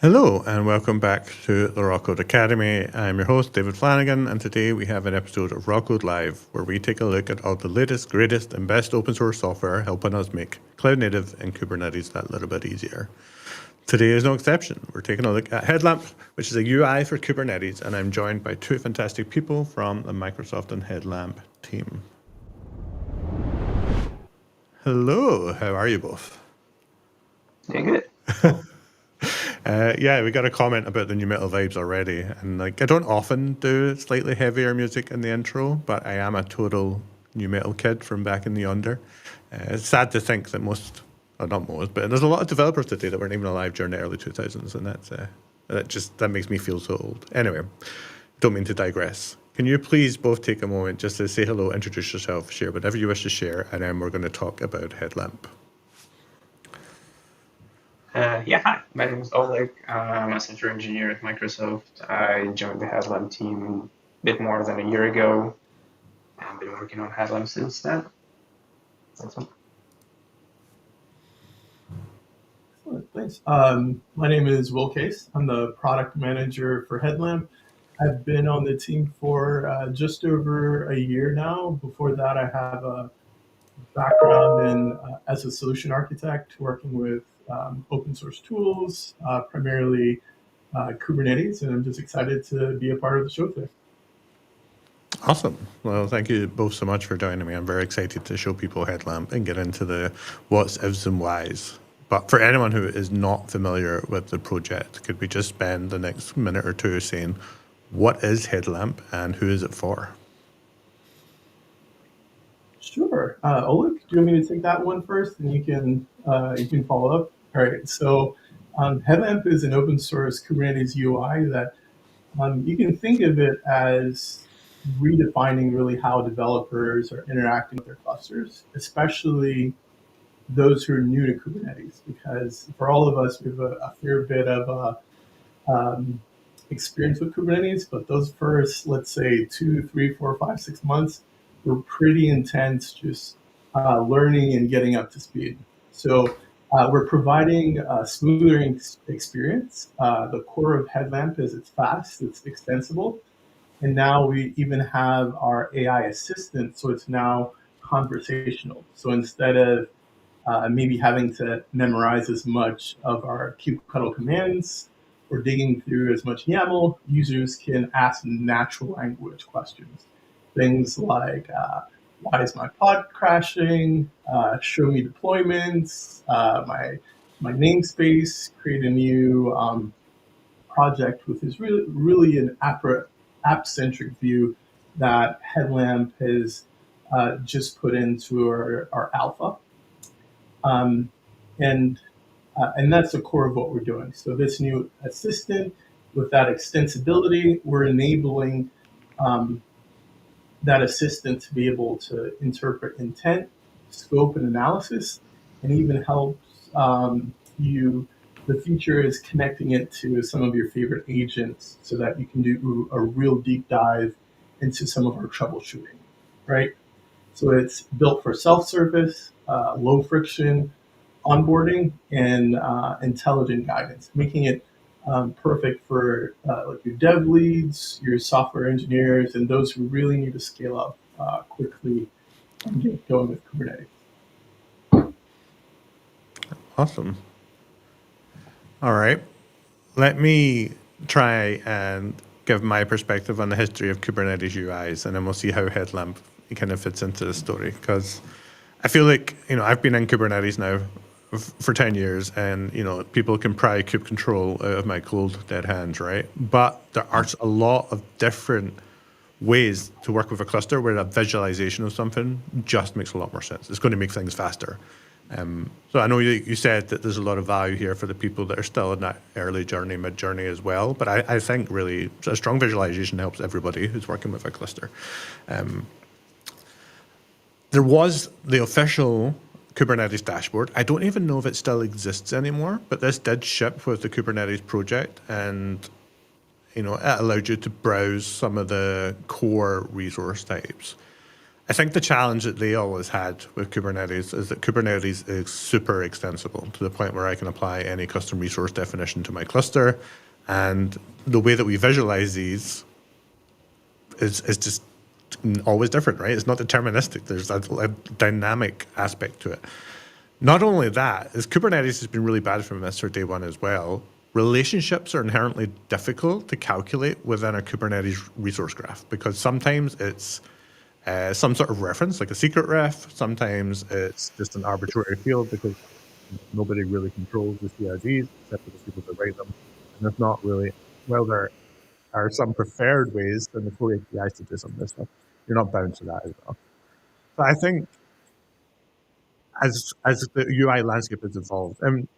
Hello and welcome back to the Rawkode Academy. I'm your host, David Flanagan, and today we have an episode of Rawkode Live where we take a look at all the latest, greatest, and best open source software helping us make cloud native and Kubernetes that little bit easier. Today is no exception. We're taking a look at Headlamp, which is a UI for Kubernetes, and I'm joined by two fantastic people from the Microsoft and Headlamp team. Hello, how are you both? Doing good. Yeah, we got a comment about the new metal vibes already, and I don't often do slightly heavier music in the intro, but I am a total new metal kid from back in the yonder. It's sad to think that not most, but there's a lot of developers today that weren't even alive during the early 2000s, and that makes me feel so old. Anyway, don't mean to digress. Can you please both take a moment just to say hello, introduce yourself, share whatever you wish to share, and then we're going to talk about Headlamp. Hi. My name is Oleg. I'm a software engineer at Microsoft. I joined the Headlamp team a bit more than a year ago and been working on Headlamp since then. That's all. Excellent, thanks. My name is Will Case. I'm the product manager for Headlamp. I've been on the team for just over a year now. Before that, I have a background as a solution architect, working with open source tools, primarily Kubernetes, and I'm just excited to be a part of the show today. Awesome. Well, thank you both so much for joining me. I'm very excited to show people Headlamp and get into the what's, ifs, and whys. But for anyone who is not familiar with the project, could we just spend the next minute or two saying, what is Headlamp and who is it for? Sure. Oleg, do you want me to take that one first, and you can follow up? All right. So Headlamp is an open source Kubernetes UI that you can think of it as redefining really how developers are interacting with their clusters, especially those who are new to Kubernetes, because for all of us, we have a fair bit of experience with Kubernetes, but those first, let's say, 2, 3, 4, 5, 6 months were pretty intense, just learning and getting up to speed. So we're providing a smoother experience. The core of Headlamp is it's fast, it's extensible, and now we even have our AI assistant, so it's now conversational. So instead of maybe having to memorize as much of our kubectl commands or digging through as much YAML, users can ask natural language questions. Things like, why is my pod crashing? Show me deployments, my namespace, create a new project with this really an app-centric view that Headlamp has just put into our alpha. And that's the core of what we're doing. So this new assistant with that extensibility, we're enabling that assistant to be able to interpret intent, scope, and analysis, and even helps you. The feature is connecting it to some of your favorite agents so that you can do a real deep dive into some of our troubleshooting, right? So it's built for self-service, low friction onboarding, and intelligent guidance, making it perfect for like your dev leads, your software engineers, and those who really need to scale up quickly and get going with Kubernetes. Awesome. All right. Let me try and give my perspective on the history of Kubernetes UIs, and then we'll see how Headlamp kind of fits into the story. Because I feel like, I've been in Kubernetes now for 10 years, and, people can pry kube control out of my cold, dead hands, right? But there are a lot of different ways to work with a cluster where a visualization of something just makes a lot more sense. It's going to make things faster. So I know you said that there's a lot of value here for the people that are still in that early journey, mid journey as well. But I think really a strong visualization helps everybody who's working with a cluster. There was the official Kubernetes dashboard. I don't even know if it still exists anymore, but this did ship with the Kubernetes project, and it allowed you to browse some of the core resource types. I think the challenge that they always had with Kubernetes is that Kubernetes is super extensible to the point where I can apply any custom resource definition to my cluster. And the way that we visualize these is just always different, right? It's not deterministic. There's a dynamic aspect to it. Not only that, as Kubernetes has been really bad from Mr. Day One as well, relationships are inherently difficult to calculate within a Kubernetes resource graph because sometimes it's some sort of reference, like a secret ref. Sometimes it's just an arbitrary field because nobody really controls the CRDs except for the people that write them. And it's not really, well, there are some preferred ways than the core APIs to do some of this stuff. You're not bound to that as well. So I think as the UI landscape has evolved, and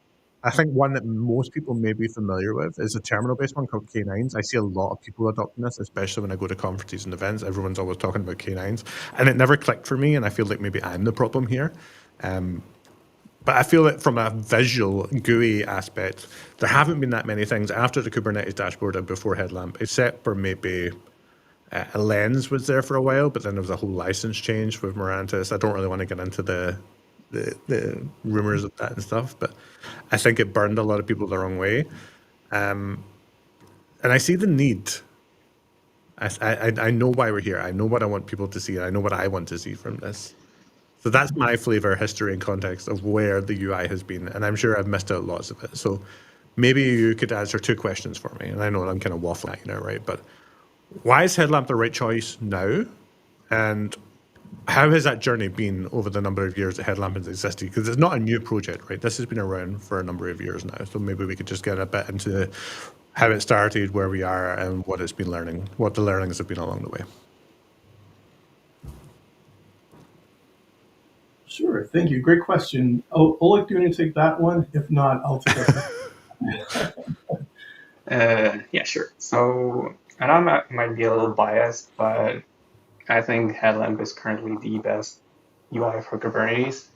I think one that most people may be familiar with is a terminal-based one called K9s. I see a lot of people adopting this, especially when I go to conferences and events. Everyone's always talking about K9s, and it never clicked for me, and I feel like maybe I'm the problem here. But I feel that from a visual GUI aspect, there haven't been that many things after the Kubernetes dashboard and before Headlamp, except for maybe a lens was there for a while, but then there was a whole license change with Mirantis. I don't really want to get into the rumors of that and stuff, but I think it burned a lot of people the wrong way. And I see the need. I know why we're here. I know what I want people to see, and I know what I want to see from this. So that's my flavor, history, and context of where the UI has been. And I'm sure I've missed out lots of it. So maybe you could answer two questions for me. And I know I'm kind of waffling at you now, right? But why is Headlamp the right choice now? And how has that journey been over the number of years that Headlamp has existed? Because it's not a new project, right? This has been around for a number of years now. So maybe we could just get a bit into how it started, where we are, and what it's been learning, what the learnings have been along the way. Sure, thank you. Great question. Oleg, do you want to take that one? If not, I'll take it. Yeah, sure. So, and I might be a little biased, but I think Headlamp is currently the best UI for Kubernetes.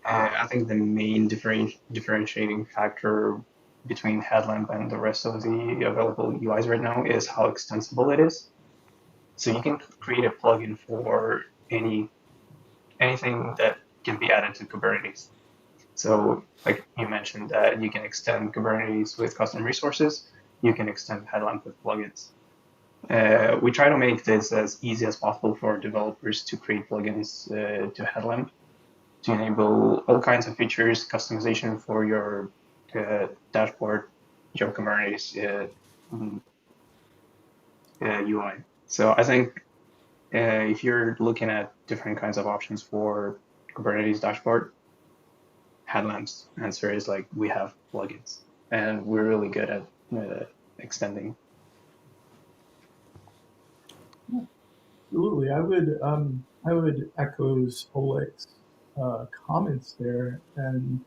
I think the main differentiating factor between Headlamp and the rest of the available UIs right now is how extensible it is. So you can create a plugin for anything that can be added to Kubernetes. So like you mentioned that you can extend Kubernetes with custom resources, you can extend Headlamp with plugins. We try to make this as easy as possible for developers to create plugins to Headlamp to enable all kinds of features, customization for your dashboard, your Kubernetes UI. So I think if you're looking at different kinds of options for Kubernetes dashboard, Headlamp's answer is like, we have plugins, and we're really good at extending. Absolutely, I would echo Oleg's comments there, and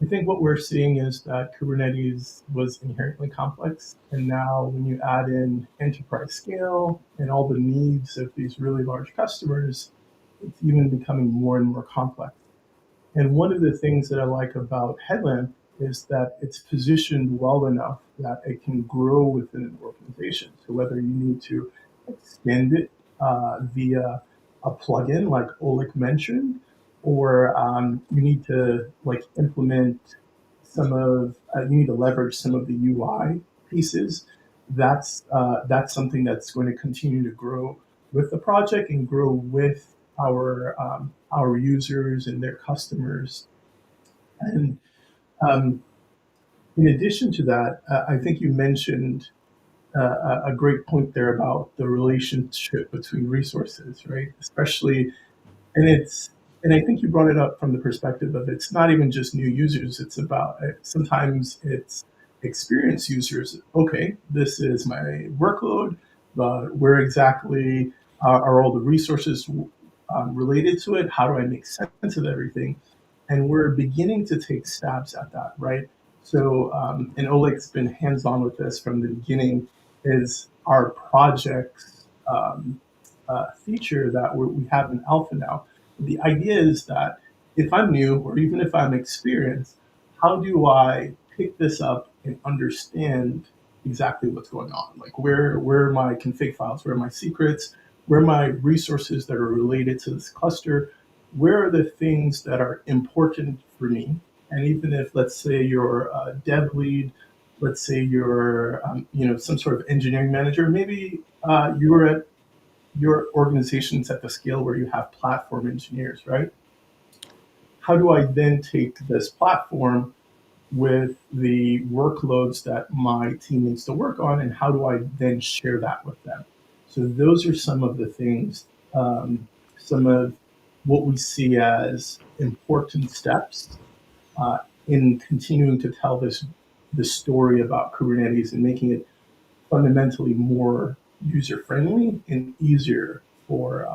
I think what we're seeing is that Kubernetes was inherently complex, and now when you add in enterprise scale and all the needs of these really large customers, it's even becoming more and more complex. And one of the things that I like about Headlamp is that it's positioned well enough that it can grow within an organization. So whether you need to extend it via a plugin like Oleg mentioned, or you need to like implement some of, you need to leverage some of the UI pieces, that's something that's going to continue to grow with the project and grow with our users and their customers. And in addition to that, I think you mentioned a great point there about the relationship between resources, right? Especially, and I think you brought it up from the perspective of it's not even just new users. It's about sometimes it's experienced users. Okay, this is my workload, but where exactly are all the resources related to it? How do I make sense of everything? And we're beginning to take stabs at that, right? So, and Oleg's been hands-on with this from the beginning, is our projects feature that we have in alpha now. The idea is that if I'm new, or even if I'm experienced, how do I pick this up and understand exactly what's going on? Like where are my config files? Where are my secrets? where are my resources that are related to this cluster? Where are the things that are important for me? And even if, let's say, you're a dev lead, let's say you're, some sort of engineering manager, maybe you're at your organization's at the scale where you have platform engineers, right? How do I then take this platform with the workloads that my team needs to work on, and how do I then share that with them? So those are some of the things, some of what we see as important steps in continuing to tell this story about Kubernetes and making it fundamentally more user friendly and easier for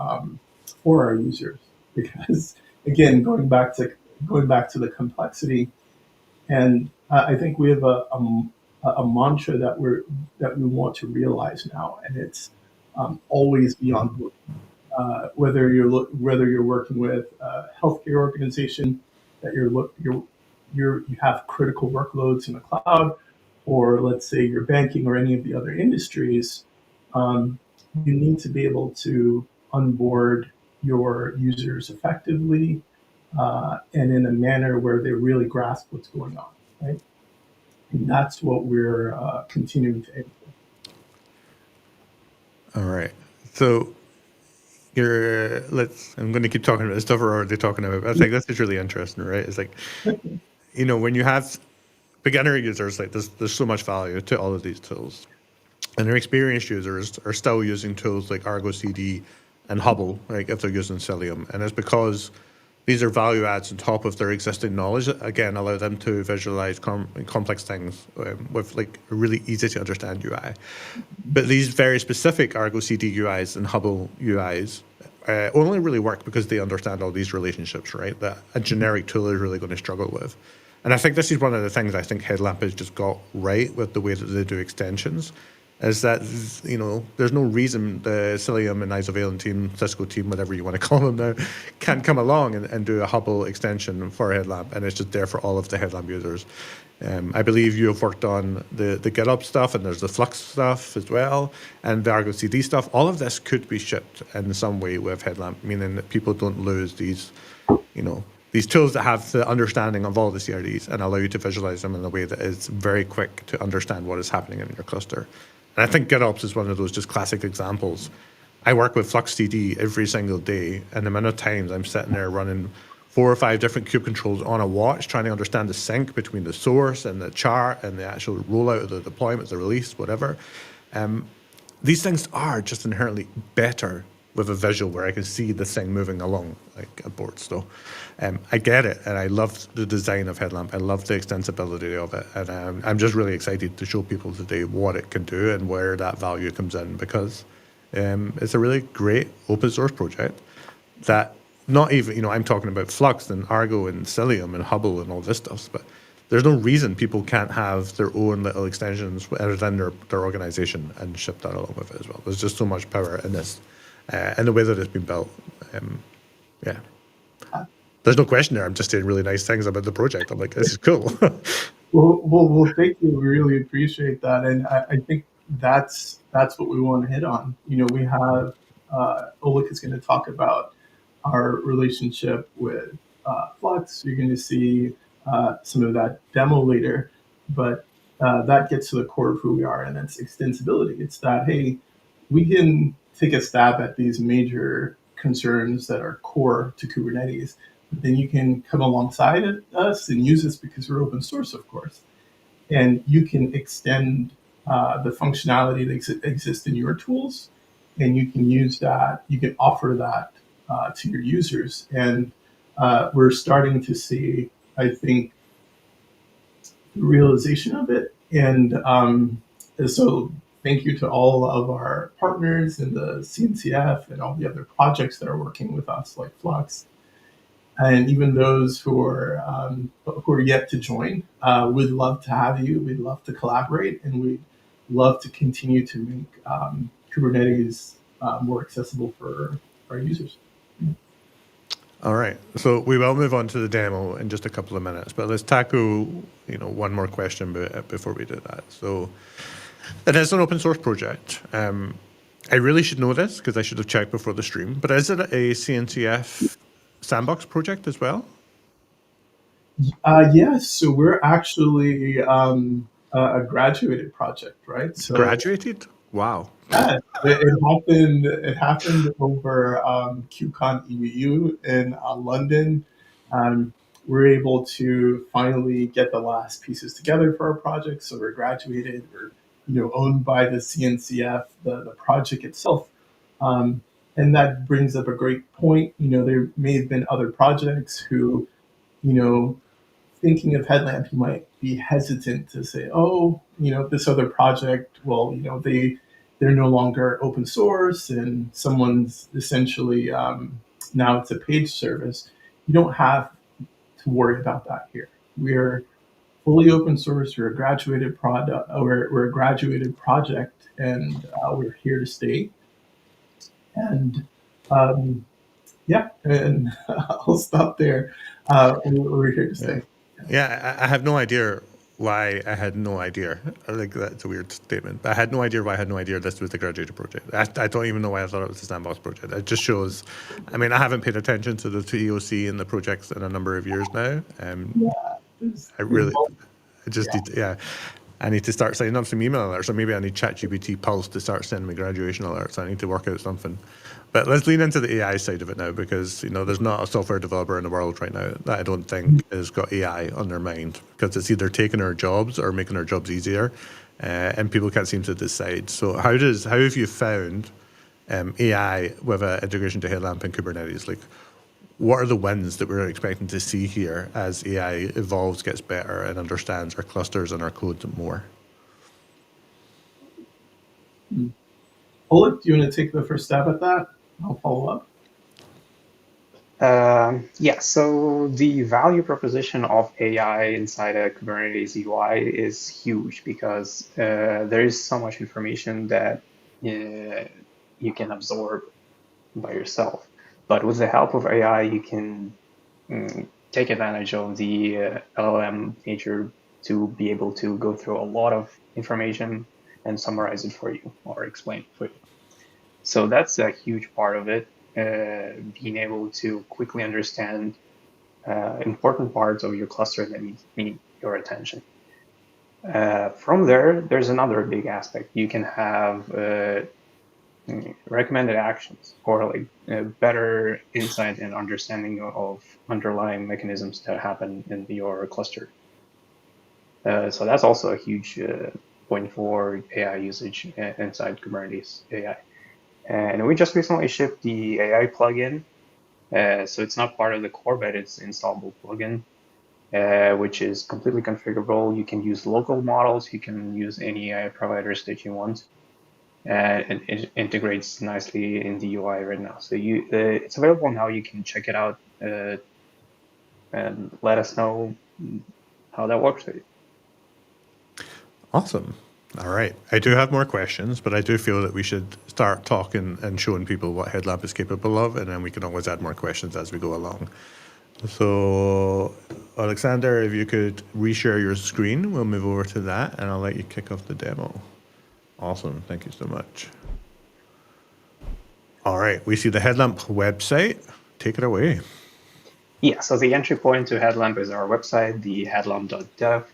our users. Because again, going back to the complexity, and I think we have a mantra that we want to realize now, and it's always beyond work. Whether you're working with a healthcare organization that you have critical workloads in the cloud, or let's say you're banking or any of the other industries, you need to be able to onboard your users effectively and in a manner where they really grasp what's going on, right? And that's what we're continuing to aim All right. So I'm going to keep talking about the stuff we're already talking about. But I think this is really interesting, right? It's like, when you have beginner users, like there's so much value to all of these tools. And their experienced users are still using tools like Argo CD and Hubble, like if they're using Cilium. And it's because these are value adds on top of their existing knowledge. Again, allow them to visualize complex things with like a really easy to understand UI. But these very specific Argo CD UIs and Hubble UIs only really work because they understand all these relationships, right? That a generic tool is really going to struggle with. And I think this is one of the things I think Headlamp has just got right with the way that they do extensions, is that, there's no reason the Cilium and Isovalent team, Cisco team, whatever you want to call them now, can't come along and do a Hubble extension for Headlamp, and it's just there for all of the Headlamp users. I believe you have worked on the GitOps stuff, and there's the Flux stuff as well, and the Argo CD stuff. All of this could be shipped in some way with Headlamp, meaning that people don't lose these tools that have the understanding of all the CRDs and allow you to visualize them in a way that is very quick to understand what is happening in your cluster. And I think GitOps is one of those just classic examples. I work with Flux CD every single day, and the amount of times I'm sitting there running 4 or 5 different kube controls on a watch, trying to understand the sync between the source and the chart and the actual rollout of the deployment, the release, whatever. These things are just inherently better with a visual where I can see the thing moving along like a board. So I get it, and I love the design of Headlamp. I love the extensibility of it, and I'm just really excited to show people today what it can do and where that value comes in, because it's a really great open source project that not even, I'm talking about Flux and Argo and Cilium and Hubble and all this stuff, but there's no reason people can't have their own little extensions within their organization and ship that along with it as well. There's just so much power in this and the way that it's been built. Yeah. There's no question there. I'm just saying really nice things about the project. I'm like, this is cool. Well, thank you. We really appreciate that, and I think that's what we want to hit on. We have Oleg is going to talk about our relationship with Flux. You're going to see some of that demo later, but that gets to the core of who we are, and that's extensibility. It's that, hey, we can take a stab at these major concerns that are core to Kubernetes, but then you can come alongside us and use this because we're open source, of course, and you can extend the functionality that exists in your tools, and you can use that, you can offer that to your users. And we're starting to see, I think, the realization of it. And so thank you to all of our partners in the CNCF and all the other projects that are working with us, like Flux. And even those who are yet to join, we'd love to have you. We'd love to collaborate, and we'd love to continue to make Kubernetes more accessible for our users. All right, so we will move on to the demo in just a couple of minutes, but let's tackle one more question before we do that. So it is an open source project. I really should know this because I should have checked before the stream, but is it a CNCF sandbox project as well? Yes, so we're actually a graduated project, right? So Graduated? Wow. yeah, it happened. It happened over KubeCon EUU in London. We're able to finally get the last pieces together for our project. So we're graduated. We're owned by the CNCF, the project itself, and that brings up a great point. There may have been other projects who you know thinking of Headlamp, you might be hesitant to say, oh, this other project, well, they're no longer open source and someone's essentially now it's a paid service. You don't have to worry about that here. We're fully open source. We're a graduated product. We're a graduated project, and we're here to stay. And yeah, and I'll stop there. We're here to stay. Yeah, I have no idea why I had no idea. I think that's a weird statement. But I had no idea why I had no idea this was the graduated project. I don't even know why I thought it was a sandbox project. It just shows, I mean, I haven't paid attention to the EOC and the projects in a number of years now. Yeah, I really, I just yeah. need to, yeah. I need to start signing up some email alerts, or maybe I need ChatGPT Pulse to start sending me graduation alerts. I need to work out something. But let's lean into the AI side of it now, because there's not a software developer in the world right now that I don't think has got AI on their mind, because it's either taking our jobs or making our jobs easier, and people can't seem to decide. So how have you found AI with an integration to Headlamp and Kubernetes? Like, what are the wins that we're expecting to see here as AI evolves, gets better, and understands our clusters and our code more? Oleg, do you want to take the first stab at that? I'll follow up. Yeah, so the value proposition of AI inside a Kubernetes UI is huge because there is so much information that you can absorb by yourself. But with the help of AI, you can take advantage of the LLM feature to be able to go through a lot of information and summarize it for you or explain it for you. So that's a huge part of it, being able to quickly understand important parts of your cluster that need your attention. From there, there's another big aspect. You can have recommended actions or like better insight and understanding of underlying mechanisms that happen in your cluster. So that's also a huge point for AI usage inside Kubernetes AI. And we just recently shipped the AI plugin. So it's not part of the core, but it's installable plugin, which is completely configurable. You can use local models. You can use any AI providers that you want. And it integrates nicely in the UI right now. So it's available now. You can check it out and let us know how that works for you. Awesome. All right. I do have more questions, but I do feel that we should start talking and showing people what Headlamp is capable of, and then we can always add more questions as we go along. So, Alexander, if you could reshare your screen, we'll move over to that, and I'll let you kick off the demo. Awesome. Thank you so much. All right. We see the Headlamp website. Take it away. Yeah, so the entry point to Headlamp is our website, the headlamp.dev.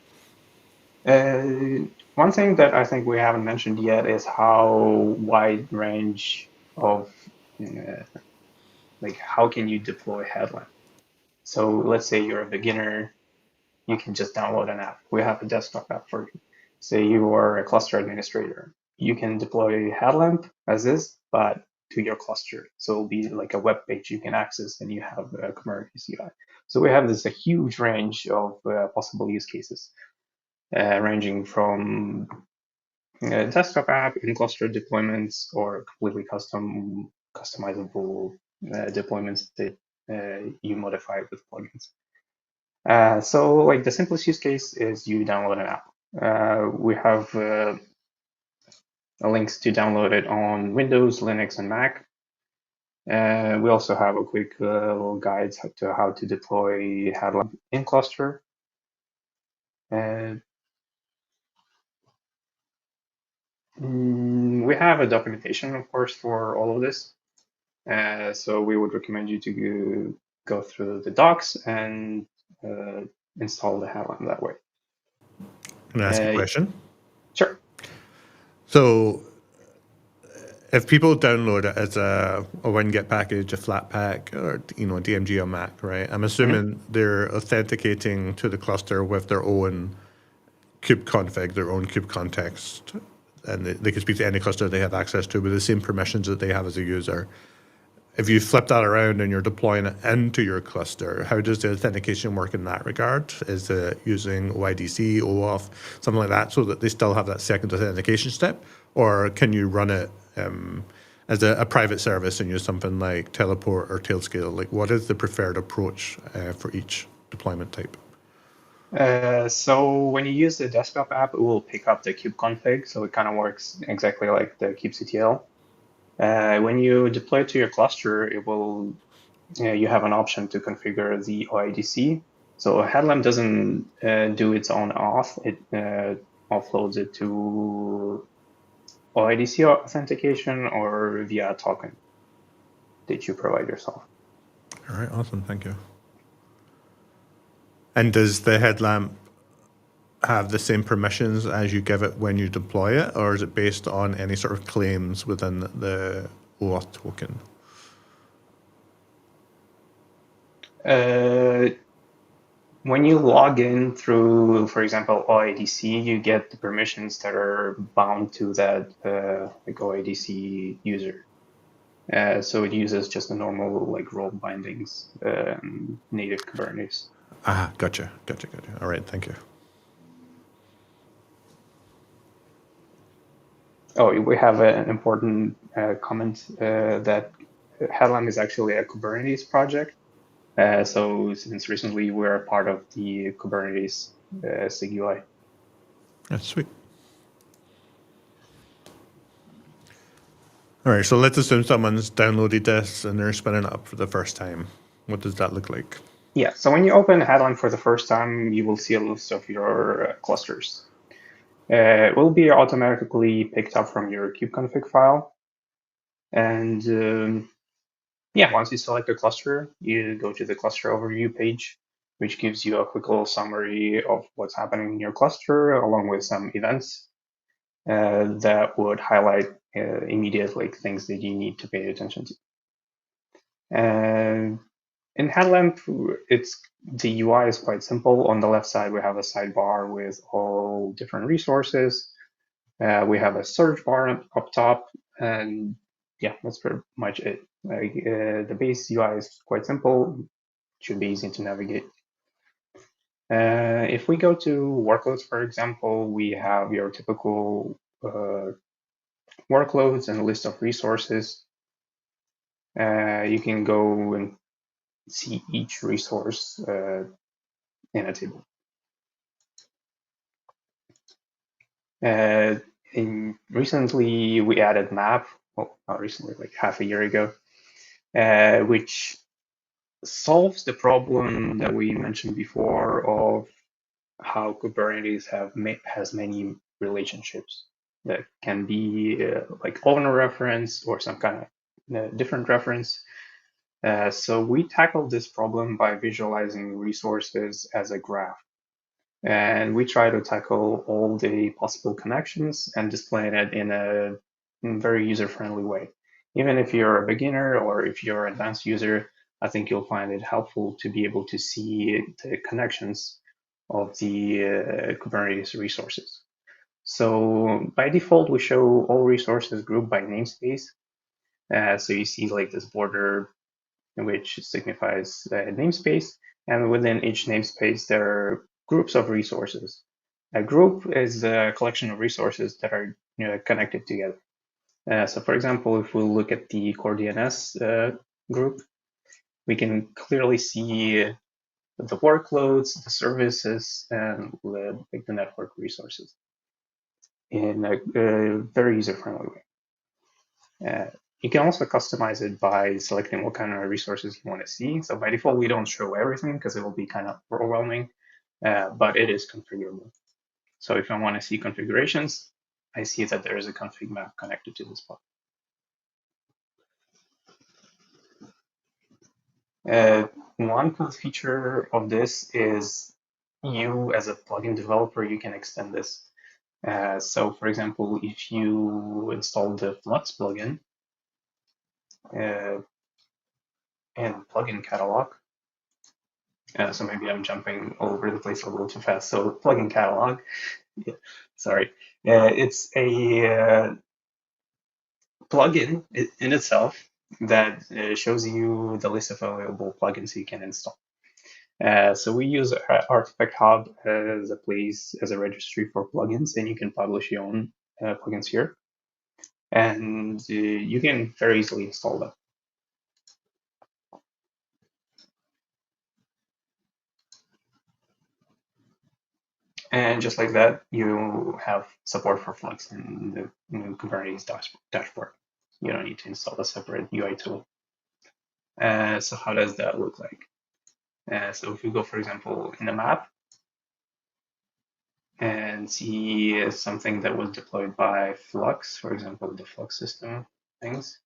One thing that I think we haven't mentioned yet is how wide range of like how can you deploy Headlamp. So let's say you're a beginner, you can just download an app. We have a desktop app for you. Say you are a cluster administrator, you can deploy Headlamp as is, but to your cluster. So it'll be like a web page you can access, and you have a Kubernetes UI. So we have a huge range of possible use cases, ranging from desktop app in cluster deployments or completely customizable deployments that you modify with plugins. So like the simplest use case is you download an app. We have links to download it on Windows, Linux, and Mac. We also have a quick little guide to how to deploy Headlamp in cluster. We have a documentation, of course, for all of this. So we would recommend you to go through the docs and install the Helm that way. Can I ask a question? Sure. So if people download it as a WinGet package, a Flatpak, or DMG on Mac, right? I'm assuming they're authenticating to the cluster with their own kube config, their own kube context, and they can speak to any cluster they have access to with the same permissions that they have as a user. If you flip that around and you're deploying it into your cluster, how does the authentication work in that regard? Is it using OIDC, OAuth, something like that, so that they still have that second authentication step? Or can you run it as a private service and use something like Teleport or Tailscale? Like, what is the preferred approach for each deployment type? So when you use the desktop app, it will pick up the kube config. So it kind of works exactly like the kubectl. When you deploy it to your cluster, it will you have an option to configure the OIDC. So headlamp doesn't do its own auth. It offloads it to OIDC authentication or via a token that you provide yourself. All right, awesome, thank you. And does the headlamp have the same permissions as you give it when you deploy it, or is it based on any sort of claims within the OAuth token? When you log in through, for example, OIDC, you get the permissions that are bound to that like OIDC user. So it uses just the normal like role bindings, native Kubernetes. Gotcha. All right, thank you. Oh, we have an important comment that Headlamp is actually a Kubernetes project. So since recently we're a part of the Kubernetes SIG UI. That's sweet. All right, so let's assume someone's downloaded this and they're spinning it up for the first time. What does that look like? Yeah, so when you open Headlamp for the first time, you will see a list of your clusters. It will be automatically picked up from your kubeconfig file. And yeah, once you select a cluster, you go to the cluster overview page, which gives you a quick little summary of what's happening in your cluster, along with some events that would highlight immediate like things that you need to pay attention to. And in Headlamp, the UI is quite simple. On the left side, we have a sidebar with all different resources. We have a search bar up top, and yeah, that's pretty much it. Like the base UI is quite simple, should be easy to navigate. If we go to workloads, for example, we have your typical workloads and a list of resources. You can go and see each resource in a table. Recently, we added map, well, not recently, like half a year ago, which solves the problem that we mentioned before of how Kubernetes has many relationships that can be like owner reference or some kind of different reference. So we tackled this problem by visualizing resources as a graph. And we try to tackle all the possible connections and display it in a very user-friendly way. Even if you're a beginner or if you're an advanced user, I think you'll find it helpful to be able to see the connections of the Kubernetes resources. So by default, we show all resources grouped by namespace. So you see like this border, which signifies namespace. And within each namespace, there are groups of resources. A group is a collection of resources that are connected together. So for example, if we look at the core DNS group, we can clearly see the workloads, the services, and the network resources in a very user-friendly way. You can also customize it by selecting what kind of resources you want to see. So by default, we don't show everything because it will be kind of overwhelming, but it is configurable. So if I want to see configurations, I see that there is a config map connected to this plugin. One cool feature of this is you, as a plugin developer, you can extend this. So, for example, if you install the Flux plugin in plugin catalog, so maybe I'm jumping all over the place a little too fast. So, plugin catalog, sorry, it's a plugin in itself that shows you the list of available plugins you can install. So we use Artifact Hub as a place, as a registry for plugins, and you can publish your own plugins here. And you can very easily install them. And just like that, you have support for Flux in the Kubernetes dashboard. You don't need to install a separate UI tool. So how does that look like? So if we go, for example, in the map and see something that was deployed by Flux, for example, the Flux system things,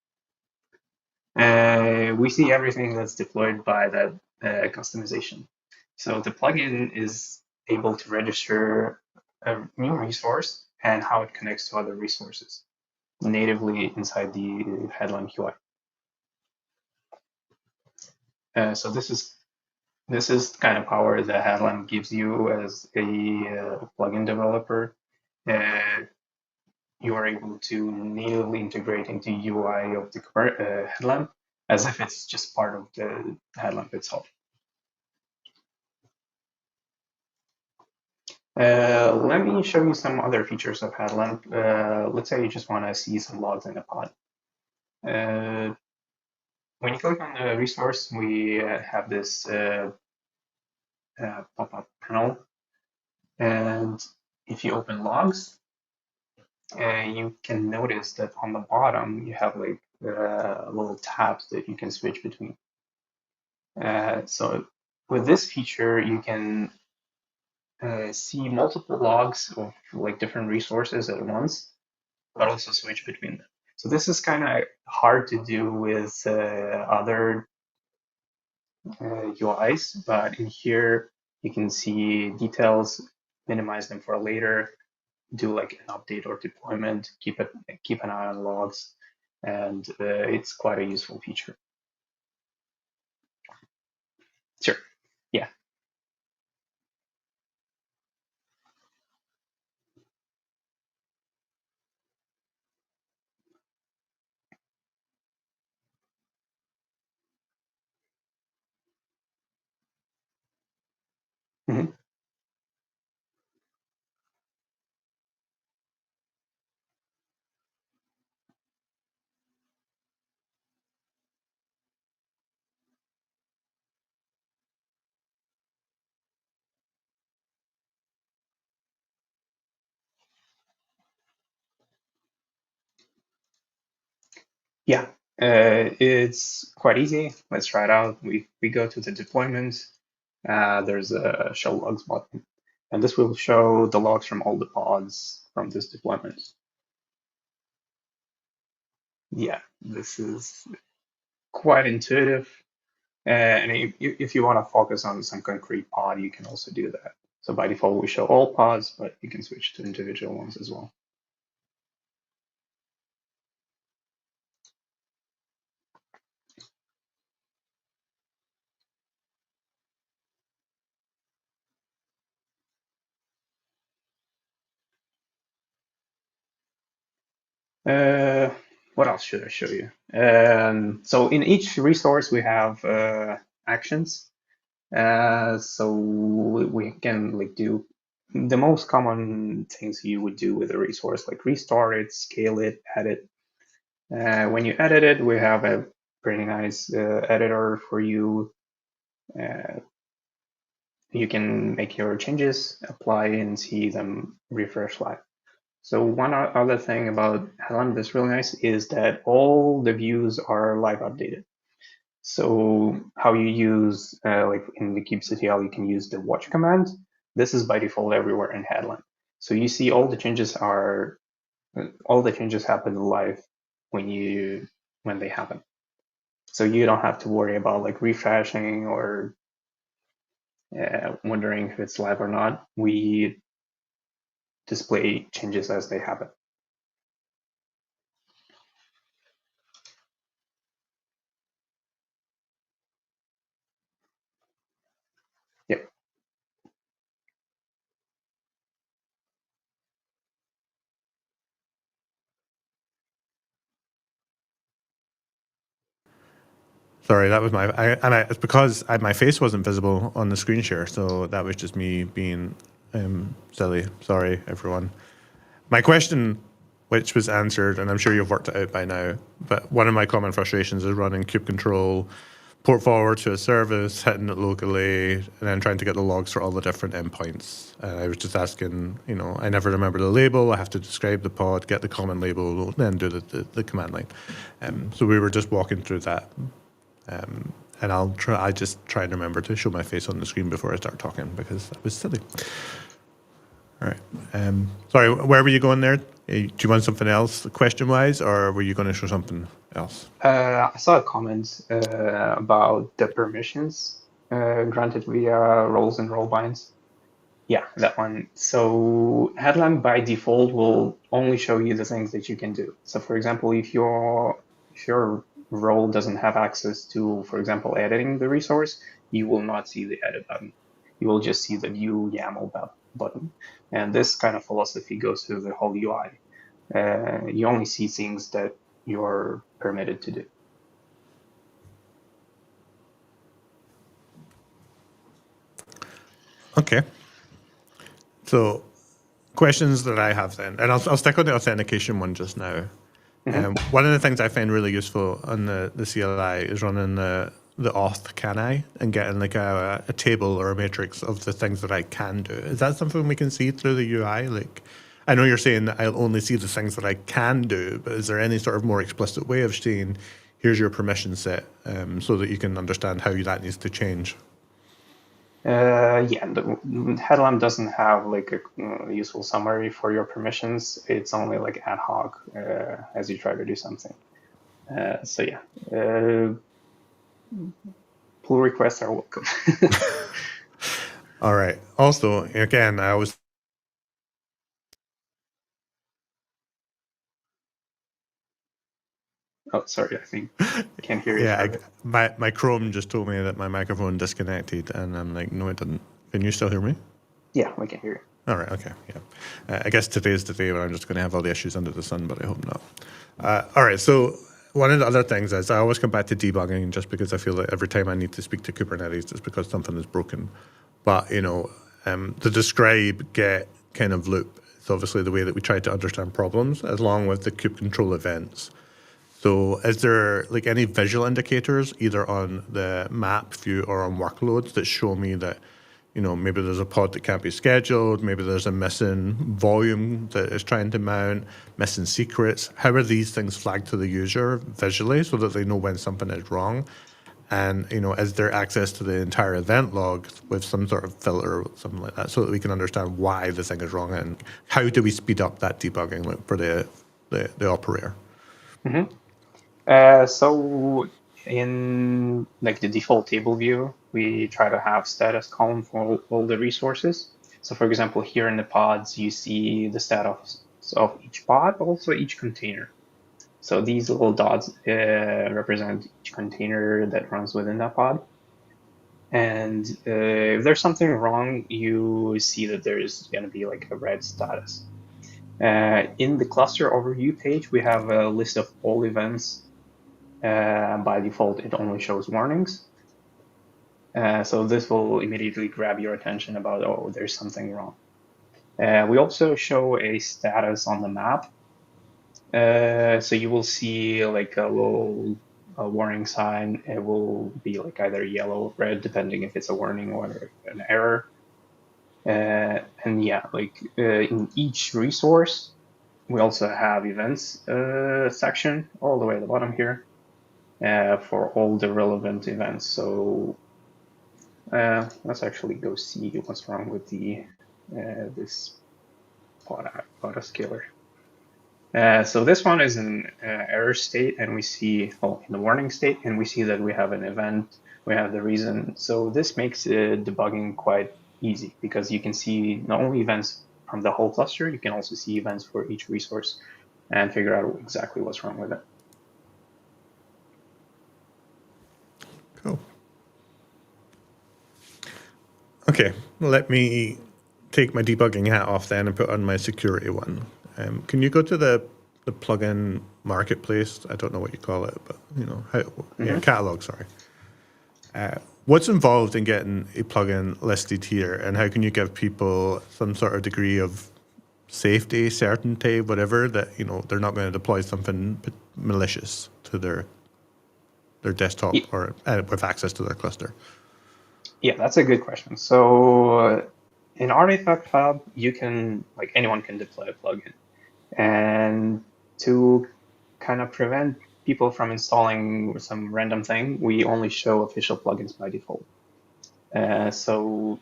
we see everything that's deployed by that customization. So the plugin is able to register a new resource and how it connects to other resources natively inside the headlamp UI. So this is kind of power that headlamp gives you as a plugin developer. You are able to natively integrate into UI of the headlamp as if it's just part of the headlamp itself. Let me show you some other features of headlamp. Let's say you just want to see some logs in a pod. When you click on the resource, we have this pop-up panel. And if you open logs, you can notice that on the bottom, you have like little tabs that you can switch between. So with this feature, you can see multiple logs of like different resources at once, but also switch between them. So this is kind of hard to do with other UIs, but in here you can see details, minimize them for later, do like an update or deployment, keep an eye on logs, and it's quite a useful feature. Sure. Yeah. Mm-hmm. Yeah, it's quite easy. Let's try it out. We go to the deployment. There's a show logs button, and this will show the logs from all the pods from this deployment. Yeah, this is quite intuitive. And if you want to focus on some concrete pod, you can also do that. So by default, we show all pods, but you can switch to individual ones as well. What else should I show you? So in each resource, we have actions. So we can like do the most common things you would do with a resource, like restore it, scale it, edit. When you edit it, we have a pretty nice editor for you. You can make your changes, apply, and see them refresh live. So one other thing about Helm that's really nice is that all the views are live updated. So how you use, like in the kubectl, you can use the watch command. This is by default everywhere in Headlamp. So you see all the changes are all the changes happen live when they happen. So you don't have to worry about like refreshing or wondering if it's live or not. We display changes as they happen. Yep. Sorry, that was it's because my face wasn't visible on the screen share, so that was just me being silly. Sorry, everyone. My question, which was answered, and I'm sure you've worked it out by now, but one of my common frustrations is running kube control, port forward to a service, hitting it locally, and then trying to get the logs for all the different endpoints. And I was just asking, I never remember the label. I have to describe the pod, get the common label, then do the command line. So we were just walking through that. And I just try and remember to show my face on the screen before I start talking because that was silly. All right. Sorry, where were you going there? Do you want something else question-wise, or were you going to show something else? I saw a comment about the permissions granted via roles and role binds. Yeah, that one. So headlamp by default will only show you the things that you can do. So for example, if your role doesn't have access to, for example, editing the resource, you will not see the edit button. You will just see the view YAML button. And this kind of philosophy goes through the whole UI. You only see things that you're permitted to do. Okay. So questions that I have then, and I'll stick on the authentication one just now. One of the things I find really useful on the CLI is running the auth can and getting like a table or a matrix of the things that I can do. Is that something we can see through the UI? Like, I know you're saying that I'll only see the things that I can do, but is there any sort of more explicit way of saying, here's your permission set, so that you can understand how that needs to change? Yeah, the headlamp doesn't have like a useful summary for your permissions. It's only like ad hoc as you try to do something. So yeah, pull requests are welcome. All right. Also, again, I always. Oh, sorry, I think I can't hear you. Yeah, my Chrome just told me that my microphone disconnected, and I'm like, no, it didn't. Can you still hear me? Yeah, we can hear you. All right, okay, yeah. I guess today is the day when I'm just going to have all the issues under the sun, but I hope not. All right, so one of the other things is I always come back to debugging just because I feel like every time I need to speak to Kubernetes, it's because something is broken. But, the describe, get kind of loop is obviously the way that we try to understand problems, along with the kube control events. So is there like any visual indicators either on the map view or on workloads that show me that, maybe there's a pod that can't be scheduled, maybe there's a missing volume that is trying to mount, missing secrets? How are these things flagged to the user visually so that they know when something is wrong? And, is there access to the entire event log with some sort of filter or something like that so that we can understand why the thing is wrong and how do we speed up that debugging loop for the operator? Mm-hmm. So in like the default table view, we try to have status column for all the resources. So for example, here in the pods, you see the status of each pod, also each container. So these little dots represent each container that runs within that pod. And if there's something wrong, you see that there's going to be like a red status. In the cluster overview page, we have a list of all events. By default, it only shows warnings. So this will immediately grab your attention about, oh, there's something wrong. We also show a status on the map. So you will see like a little warning sign. It will be like either yellow or red, depending if it's a warning or an error. And yeah, like in each resource, we also have events section all the way at the bottom here. For all the relevant events. So let's actually go see what's wrong with the this pod scaler. So this one is an error state, and we see, well, in the warning state, and we see that we have an event, we have the reason. So this makes debugging quite easy because you can see not only events from the whole cluster, you can also see events for each resource and figure out exactly what's wrong with it. Cool. Okay, let me take my debugging hat off then and put on my security one. Can you go to the plugin marketplace? I don't know what you call it, but catalog. Sorry. What's involved in getting a plugin listed here, and how can you give people some sort of degree of safety, certainty, whatever, that they're not going to deploy something malicious to their desktop or with access to their cluster? Yeah, that's a good question. So in Artifact Hub, you can, like, anyone can deploy a plugin. And to kind of prevent people from installing some random thing, we only show official plugins by default. So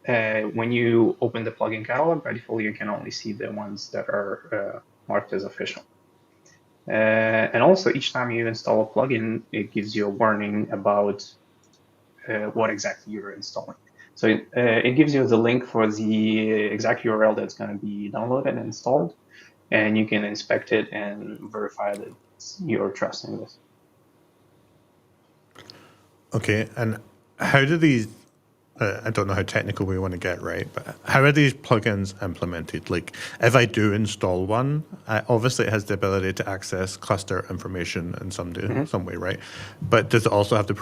when you open the plugin catalog, by default, you can only see the ones that are marked as official. And also, each time you install a plugin, it gives you a warning about what exactly you're installing. So it gives you the link for the exact URL that's going to be downloaded and installed, and you can inspect it and verify that you're trusting this. Okay, and how do these, I don't know how technical we want to get, right? But how are these plugins implemented? Like, if I do install one, obviously it has the ability to access cluster information in some way, right? But does it also have to,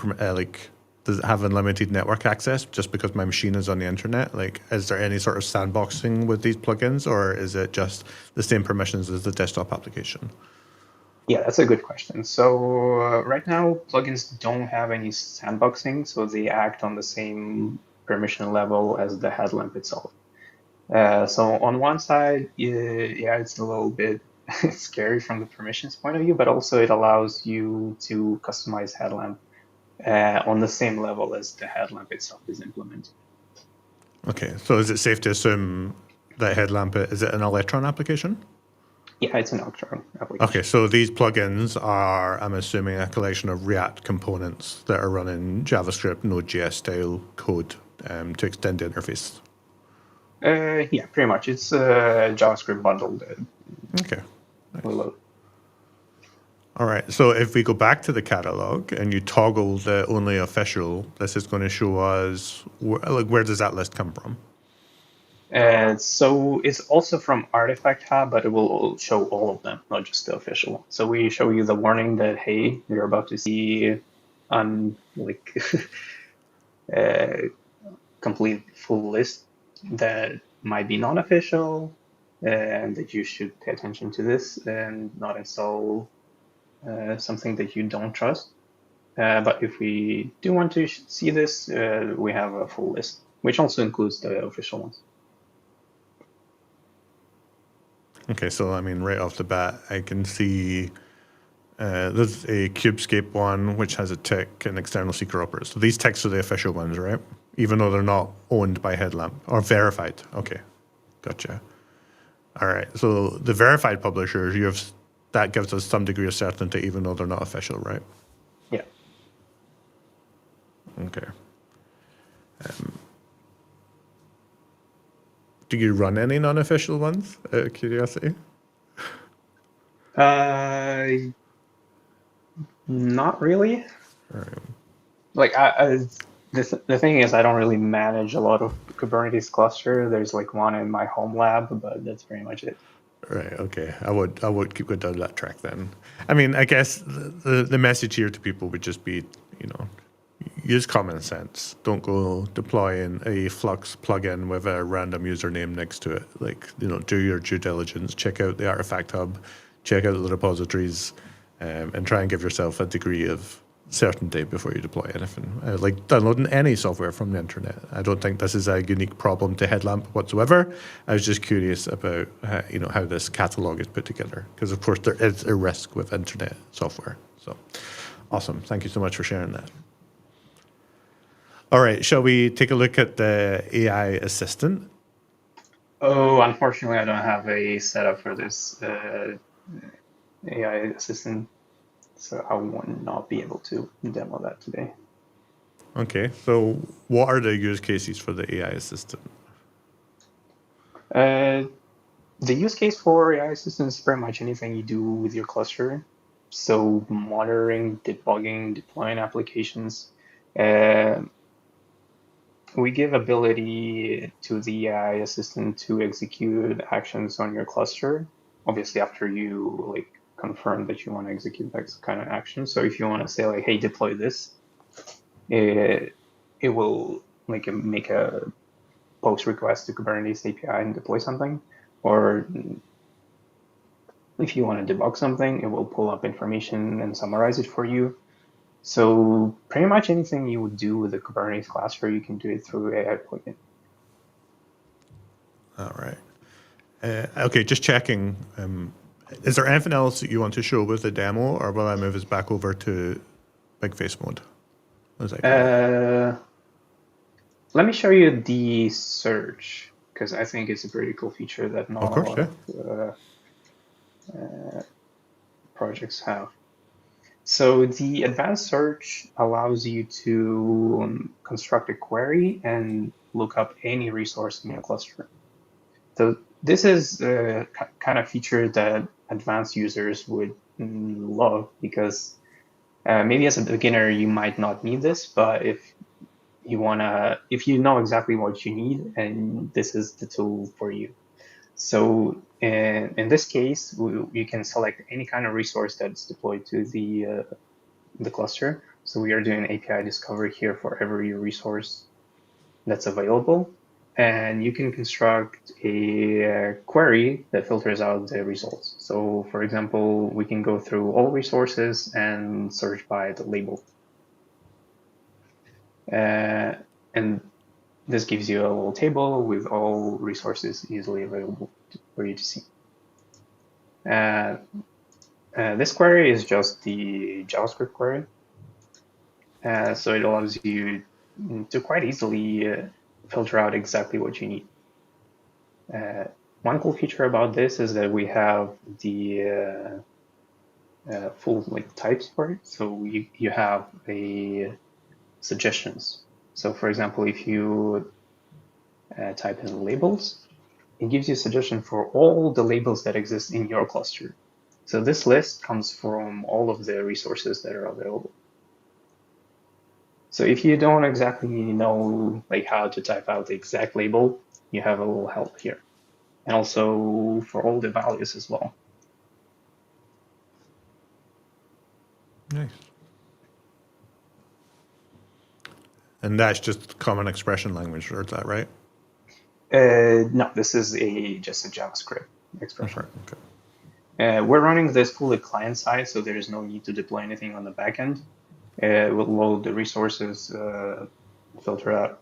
does it have unlimited network access just because my machine is on the internet? Like, is there any sort of sandboxing with these plugins, or is it just the same permissions as the desktop application? Yeah, that's a good question. So right now, plugins don't have any sandboxing, so they act on the same permission level as the headlamp itself. So on one side, yeah, it's a little bit scary from the permissions point of view, but also it allows you to customize headlamp on the same level as the headlamp itself is implemented. Okay, so is it safe to assume that headlamp, is it an Electron application? Yeah, it's an Electron application. Okay, so these plugins are, I'm assuming, a collection of React components that are running JavaScript, Node.js style code to extend the interface. Yeah, pretty much. It's JavaScript bundled. Okay. Nice. Load. All right, so if we go back to the catalog and you toggle the only official, this is going to show us, where does that list come from? So it's also from Artifact Hub, but it will show all of them, not just the official. So we show you the warning that, hey, you're about to see complete full list that might be non-official, and that you should pay attention to this and not install something that you don't trust. But if we do want to see this, we have a full list, which also includes the official ones. Okay, so I mean, right off the bat, I can see there's a Kubescape one, which has a tick and external secret operators. So these ticks are the official ones, right? Even though they're not owned by Headlamp or verified. Okay, gotcha. All right, so the verified publishers, that gives us some degree of certainty, even though they're not official, right? Yeah. Okay. Do you run any non-official ones, out of curiosity? Not really. All right. Like the thing is, I don't really manage a lot of Kubernetes cluster. There's like one in my home lab, but that's pretty much it. Right. Okay. I would keep going down that track then. I mean, I guess the message here to people would just be, use common sense. Don't go deploying a Flux plugin with a random username next to it. Like, do your due diligence. Check out the Artifact Hub. Check out the repositories, and try and give yourself a degree of certainty before you deploy anything. Like downloading any software from the internet. I don't think this is a unique problem to Headlamp whatsoever. I was just curious about how this catalog is put together, because of course there is a risk with internet software. So awesome. Thank you so much for sharing that. All right, shall we take a look at the AI assistant? Oh, unfortunately, I don't have a setup for this AI assistant, so I will not be able to demo that today. Okay, so what are the use cases for the AI assistant? The use case for AI assistants is pretty much anything you do with your cluster. So monitoring, debugging, deploying applications. We give ability to the AI assistant to execute actions on your cluster. Obviously, after you like confirm that you want to execute that kind of action. So if you want to say like, hey, deploy this, it will like make a post request to Kubernetes API and deploy something. Or if you want to debug something, it will pull up information and summarize it for you. So pretty much anything you would do with the Kubernetes cluster, you can do it through AI plugin. All right. Okay, just checking. Is there anything else that you want to show with the demo, or will I move us back over to big face mode? Let me show you the search, because I think it's a pretty cool feature that not Of course, a lot of projects have. So the advanced search allows you to construct a query and look up any resource in your cluster. So this is a kind of feature that advanced users would love, because maybe as a beginner you might not need this, but if you know exactly what you need, and this is the tool for you. So in this case, you can select any kind of resource that's deployed to the cluster. So we are doing API discovery here for every resource that's available. And you can construct a query that filters out the results. So for example, we can go through all resources and search by the label. And this gives you a little table with all resources easily available for you to see. This query is just the JavaScript query. So it allows you to quite easily filter out exactly what you need. One cool feature about this is that we have the full types for it. So you have a suggestions. So for example, if you type in labels, it gives you a suggestion for all the labels that exist in your cluster. So this list comes from all of the resources that are available. So if you don't exactly know how to type out the exact label, you have a little help here. And also for all the values as well. Nice. And that's just common expression language, or is that right? No, this is just a JavaScript expression. Okay. We're running this fully client side, so there is no need to deploy anything on the backend. We'll load the resources, filter out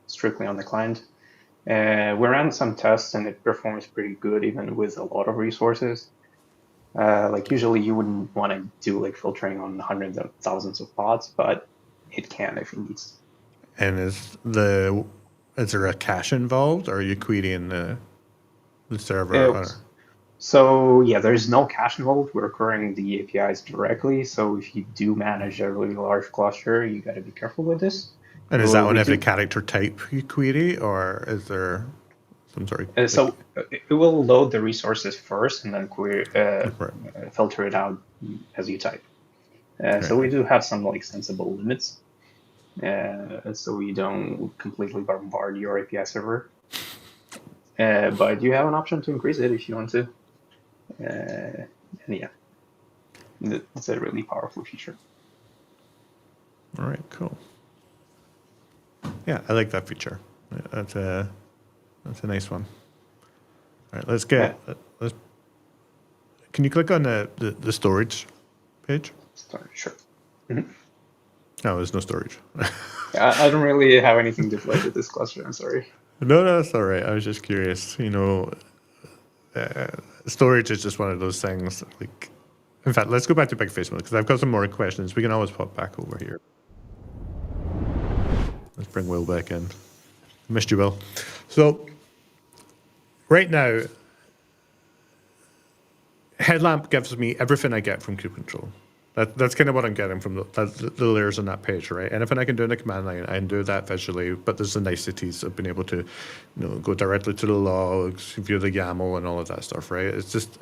strictly on the client. We ran some tests and it performs pretty good even with a lot of resources. Usually you wouldn't want to do filtering on hundreds of thousands of pods, but it can if it needs. And is there a cache involved, or are you querying the server? So yeah, there's no cache involved. We're querying the APIs directly. So if you do manage a really large cluster, you got to be careful with this. And is that on every character type you query, or is there some sort of... So it will load the resources first and then filter it out as you type. So we do have some sensible limits, so we don't completely bombard your API server. But you have an option to increase it if you want to. And yeah, it's a really powerful feature. All right, cool. Yeah, I like that feature. That's a nice one. All right, let's get. Can you click on the storage page? Sure. Mm-hmm. No, there's no storage. I don't really have anything deployed with this cluster. I'm sorry. No, that's all right. I was just curious. Storage is just one of those things. In fact, let's go back to big face mode because I've got some more questions. We can always pop back over here. Let's bring Will back in. Missed you, Will. So right now, Headlamp gives me everything I get from kubectl. That's kind of what I'm getting from the layers on that page, right? Anything I can do in the command line, I can do that visually, but there's the niceties of being able to, go directly to the logs, view the YAML and all of that stuff, right? It's just,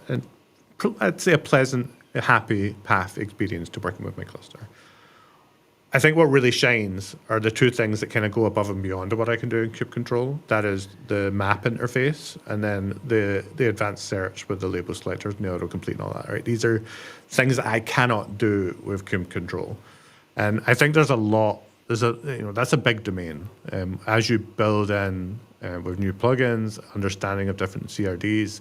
I'd say, a pleasant, happy path experience to working with my cluster. I think what really shines are the two things that kind of go above and beyond what I can do in kubectl. That is the map interface, and then the advanced search with the label selectors and the autocomplete and all that. Right, these are things that I cannot do with kubectl, and I think there's a lot. That's a big domain. As you build in with new plugins, understanding of different CRDs,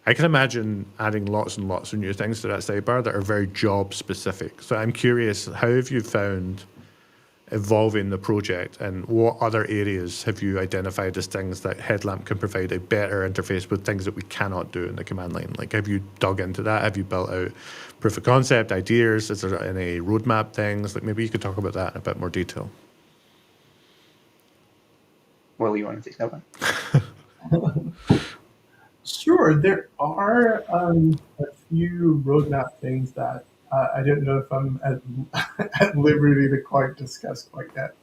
I can imagine adding lots and lots of new things to that sidebar that are very job specific. So I'm curious, how have you found evolving the project, and what other areas have you identified as things that Headlamp can provide a better interface with things that we cannot do in the command line? Like, have you dug into that? Have you built out proof of concept ideas? Is there any roadmap things? Like, maybe you could talk about that in a bit more detail. Will, you want to take that one? Sure, there are a few roadmap things that I don't know if I'm at liberty to quite discuss quite yet.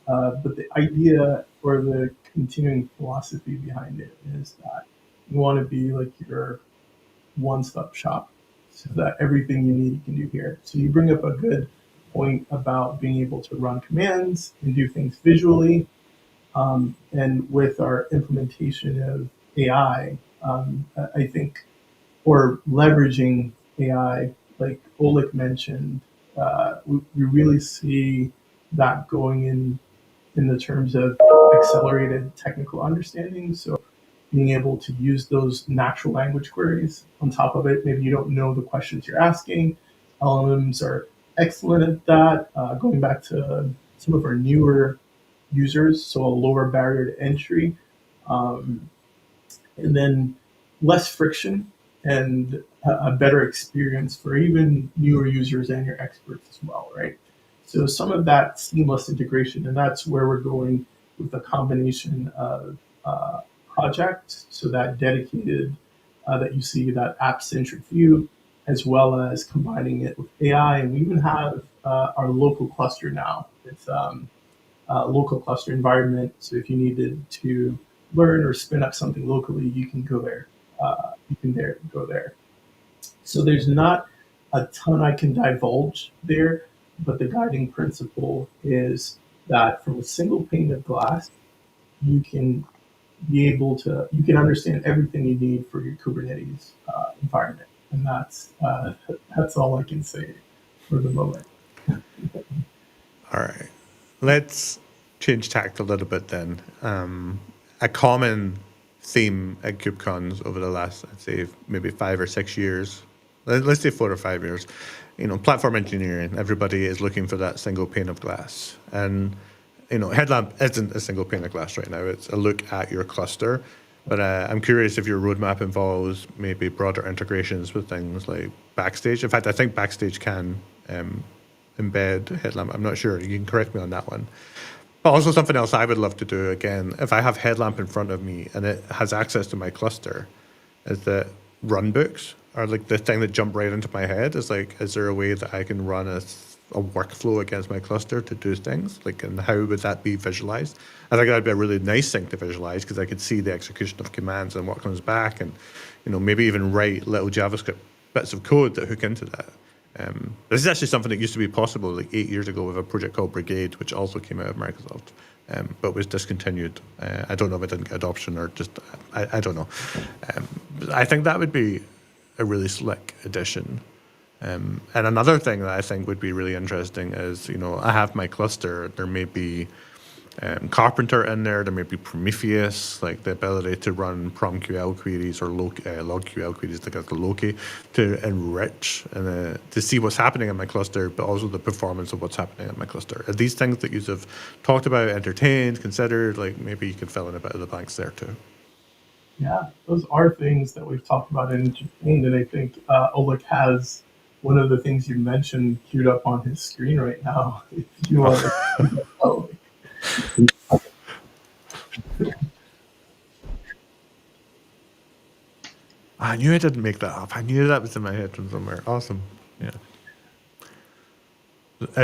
But the idea or the continuing philosophy behind it is that you want to be like your one-stop shop, so that everything you need you can do here. So you bring up a good point about being able to run commands and do things visually. And with our implementation of AI, I think, or leveraging AI, like Oleg mentioned, we really see that going in the terms of accelerated technical understanding. So being able to use those natural language queries on top of it. Maybe you don't know the questions you're asking. LLMs are excellent at that. Going back to some of our newer users, so a lower barrier to entry, and then less friction and a better experience for even newer users and your experts as well, right? So some of that seamless integration, and that's where we're going with the combination of projects, so that dedicated, that you see, that app-centric view, as well as combining it with AI. And we even have our local cluster now. It's local cluster environment. So if you needed to learn or spin up something locally, you can go there. Go there. So there's not a ton I can divulge there, but the guiding principle is that from a single pane of glass, you can you can understand everything you need for your Kubernetes environment, and that's all I can say for the moment. All right, let's change tact a little bit then. A common theme at KubeCons over the last, I'd say, maybe 5 or 6 years, let's say 4 or 5 years, platform engineering, everybody is looking for that single pane of glass. And, Headlamp isn't a single pane of glass right now. It's a look at your cluster. But I'm curious if your roadmap involves maybe broader integrations with things like Backstage. In fact, I think Backstage can embed Headlamp. I'm not sure. You can correct me on that one. But also something else I would love to do, again, if I have Headlamp in front of me and it has access to my cluster, is that runbooks are like the thing that jump right into my head. Is like, is there a way that I can run a workflow against my cluster to do things? Like, and how would that be visualized? I think that'd be a really nice thing to visualize, because I could see the execution of commands and what comes back, and maybe even write little JavaScript bits of code that hook into that. This is actually something that used to be possible like 8 years ago with a project called Brigade, which also came out of Microsoft, but was discontinued. I don't know if it didn't get adoption or just, I don't know. I think that would be a really slick addition. And another thing that I think would be really interesting is, I have my cluster, there may be Carpenter in there may be Prometheus, like the ability to run PromQL queries or LogQL queries, like the Loki, to enrich and to see what's happening in my cluster, but also the performance of what's happening in my cluster. Are these things that you have talked about, entertained, considered? Like, maybe you could fill in a bit of the blanks there too. Yeah, those are things that we've talked about and entertained, and I think Oleg has one of the things you mentioned queued up on his screen right now. If you want to, Oleg. I knew I didn't make that up. I knew that was in my head from somewhere. Awesome. Yeah.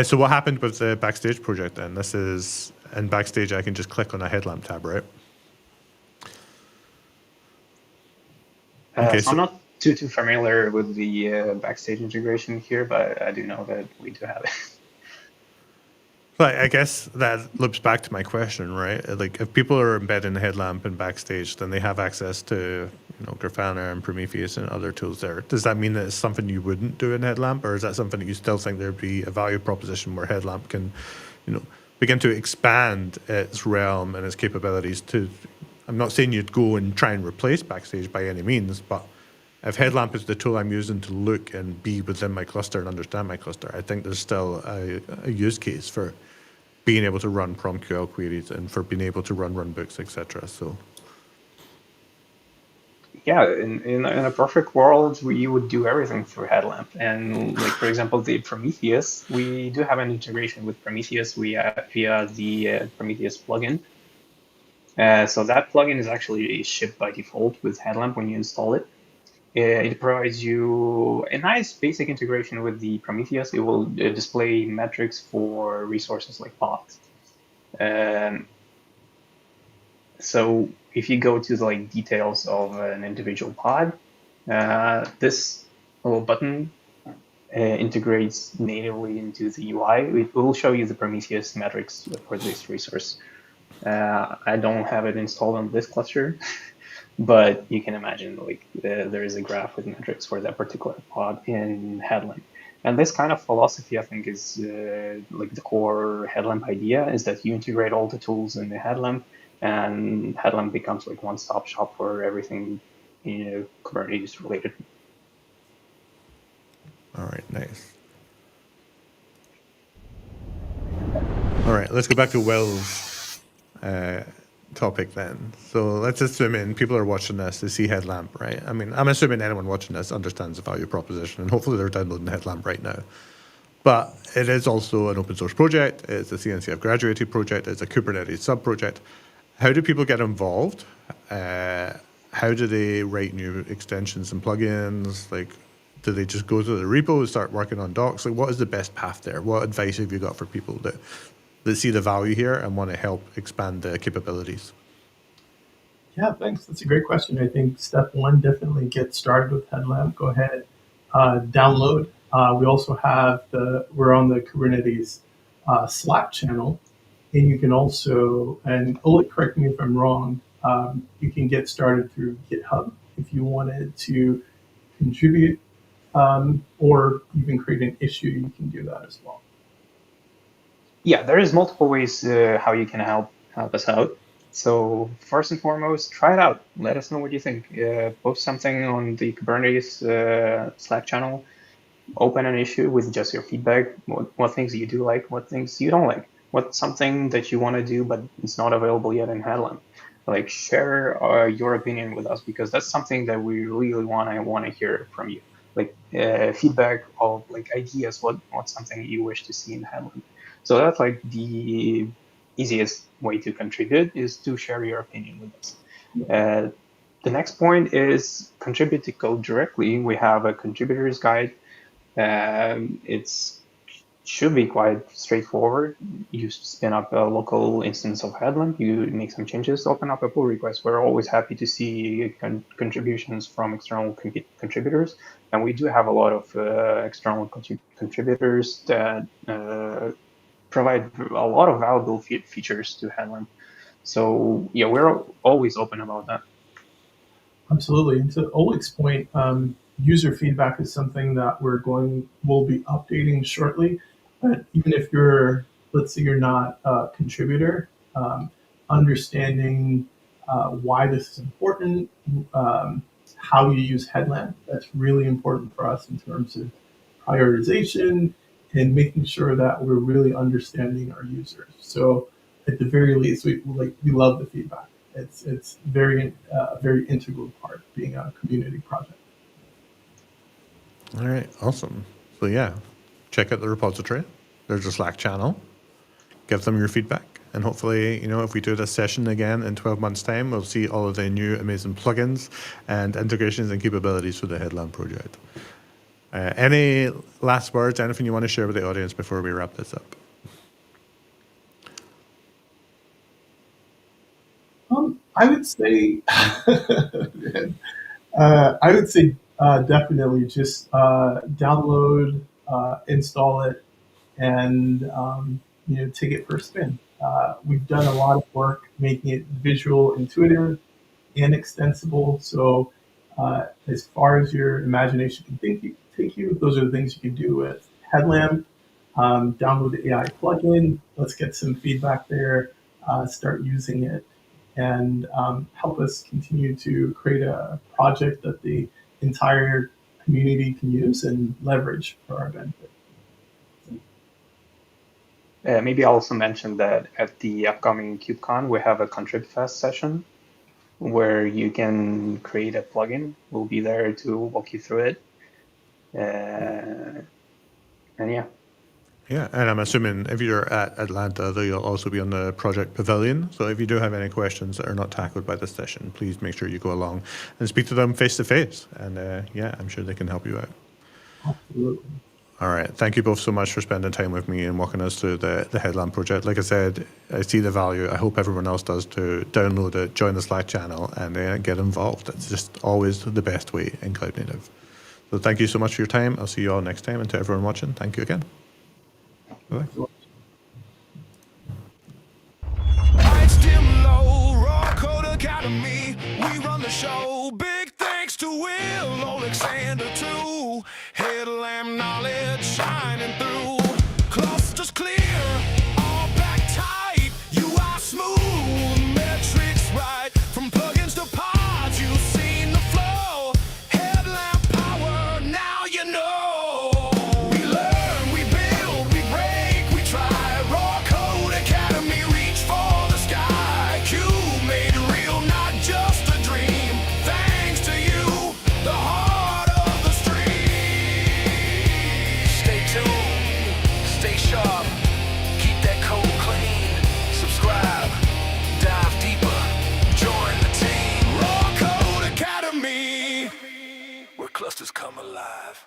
So what happened with the Backstage project then? This is, in Backstage, I can just click on a headlamp tab, right? Okay, So I'm so not too familiar with the Backstage integration here, but I do know that we do have it. but I guess that loops back to my question, right? Like, if people are embedding the headlamp in Backstage, then they have access to, Grafana and Prometheus and other tools there. Does that mean that it's something you wouldn't do in headlamp, or is that something that you still think there'd be a value proposition where headlamp can, begin to expand its realm and its capabilities to? I'm not saying you'd go and try and replace Backstage by any means, but if Headlamp is the tool I'm using to look and be within my cluster and understand my cluster, I think there's still a use case for being able to run PromQL queries and for being able to run runbooks, etc. So, Yeah, in a perfect world, we would do everything through Headlamp. And like, for example, the Prometheus, we do have an integration with Prometheus via the Prometheus plugin. So that plugin is actually shipped by default with Headlamp when you install it. It provides you a nice basic integration with the Prometheus. It will display metrics for resources like paths. So if you go to the details of an individual pod, this little button integrates natively into the UI. It will show you the Prometheus metrics for this resource. I don't have it installed on this cluster, but you can imagine there is a graph with metrics for that particular pod in Headlamp. And this kind of philosophy, I think, is like the core Headlamp idea, is that you integrate all the tools in the Headlamp, and Headlamp becomes like one-stop shop for everything Kubernetes related. all right, nice. All right, let's go back to Will's topic then. So let's assume people are watching this, they see Headlamp, right? I mean, I'm assuming anyone watching this understands the value proposition, and hopefully they're downloading Headlamp right now. But it is also an open source project. It's a CNCF graduated project. It's a Kubernetes sub-project. How do people get involved? How do they write new extensions and plugins? Like, do they just go to the repo and start working on docs? Like, what is the best path there? What advice have you got for people that see the value here and want to help expand the capabilities? Yeah, thanks. That's a great question. I think step one, definitely get started with Headlamp. Go ahead, download. We also have we're on the Kubernetes Slack channel, and you can also, and Oleg, correct me if I'm wrong, you can get started through GitHub if you wanted to contribute, or even create an issue. You can do that as well. Yeah, there is multiple ways how you can help us out. So first and foremost, try it out. Let us know what you think. Post something on the Kubernetes Slack channel. Open an issue with just your feedback. What things you do like, what things you don't like. What's something that you want to do but it's not available yet in Headlamp. Like, share your opinion with us, because that's something that we really want to hear from you. Like feedback of like ideas. What's something you wish to see in Headlamp. So that's like the easiest way to contribute, is to share your opinion with us. The next point is contribute to code directly. We have a contributors guide. It's should be quite straightforward. You spin up a local instance of Headlamp, you make some changes, open up a pull request. We're always happy to see contributions from external contributors, and we do have a lot of external contributors that provide a lot of valuable features to Headlamp. So yeah, we're always open about that. Absolutely. And to Oleg's point, user feedback is something that we'll be updating shortly. But even if let's say you're not a contributor, understanding why this is important, how you use Headlamp, that's really important for us in terms of prioritization and making sure that we're really understanding our users. So at the very least, we love the feedback. It's very integral part of being a community project. All right, awesome. So yeah, check out the repository. There's a Slack channel. Give them your feedback, And hopefully, if we do this session again in 12 months' time, we'll see all of the new amazing plugins and integrations and capabilities for the Headlamp project. Any last words, anything you want to share with the audience before we wrap this up? I would say, definitely just download, install it, and take it for a spin. We've done a lot of work making it visual, intuitive, and extensible. So as far as your imagination can take you, those are the things you can do with Headlamp. Download the AI plugin. Let's get some feedback there. Start using it, and help us continue to create a project that the entire community can use and leverage for our benefit. Maybe I'll also mention that at the upcoming KubeCon, we have a ContribFest session where you can create a plugin. We'll be there to walk you through it. And yeah. Yeah, and I'm assuming if you're at Atlanta, you'll also be on the Project Pavilion. So if you do have any questions that are not tackled by this session, please make sure you go along and speak to them face to face. And yeah, I'm sure they can help you out. Absolutely. All right. Thank you both so much for spending time with me and walking us through the Headlamp project. Like I said, I see the value. I hope everyone else does to download it, join the Slack channel, and get involved. It's just always the best way in Cloud Native. So thank you so much for your time. I'll see you all next time. And to everyone watching, thank you again. Bye. Rawkode Academy, we run the show. Big thanks to Will Alexander too. Headlamp knowledge shining through. Clusters clear, all back tight. UI smooth, metrics right. From plugins to pods, you've seen the flow. Headlamp power, now you know. We learn, we build, we break, we try. Rawkode Academy, reach for the sky. Cube made it real, not just a dream. Thanks to you, the heart of the stream. Stay tuned, stay sharp, keep that code clean. Subscribe, dive deeper, join the team. Rawkode Academy, where clusters come alive.